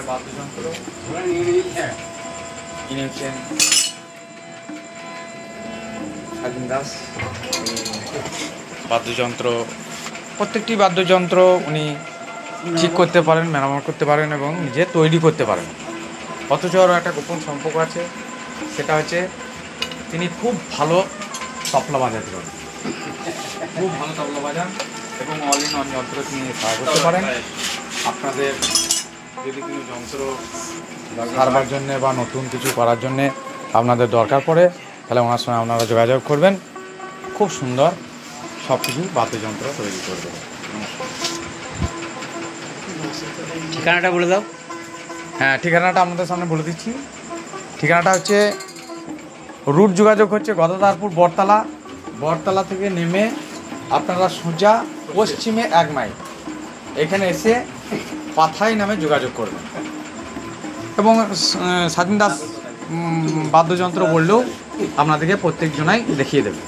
বাদ্যযন্ত্র কিনেছেন স্বাধীন দাস। বাদ্যযন্ত্র, প্রত্যেকটি বাদ্যযন্ত্র উনি ঠিক করতে পারেন, মেরামত করতে পারেন এবং নিজে তৈরি করতে পারেন। অথচ আরও একটা গোপন সম্পর্ক আছে, সেটা হচ্ছে তিনি খুব ভালো তবলা বাজাতে পারেন, খুব ভালো তবলা বাজান এবং অল ইন ওয়ান যন্ত্র তিনি সহায় করতে পারেন। আপনাদের যদি কোনো যন্ত্র সারবার জন্যে বা নতুন কিছু করার জন্যে আপনাদের দরকার পড়ে, তাহলে ওনার সঙ্গে আপনারা যোগাযোগ করবেন। খুব সুন্দর সব কিছু বাদ্যযন্ত্র তৈরি করবে। ঠিকানাটা বলে দাও। হ্যাঁ, ঠিকানাটা আপনাদের সামনে বলে দিচ্ছি। ঠিকানাটা হচ্ছে, রুট যোগাযোগ হচ্ছে গদাধরপুর বটতলা। বটতলা থেকে নেমে আপনারা সোজা পশ্চিমে 1 মাইল এখানে এসে পাথাই নামে যোগাযোগ করবেন এবং স্বাধীন দাস বাদ্যযন্ত্র বললেও আপনাদেরকে প্রত্যেকজনাই দেখিয়ে দেবে।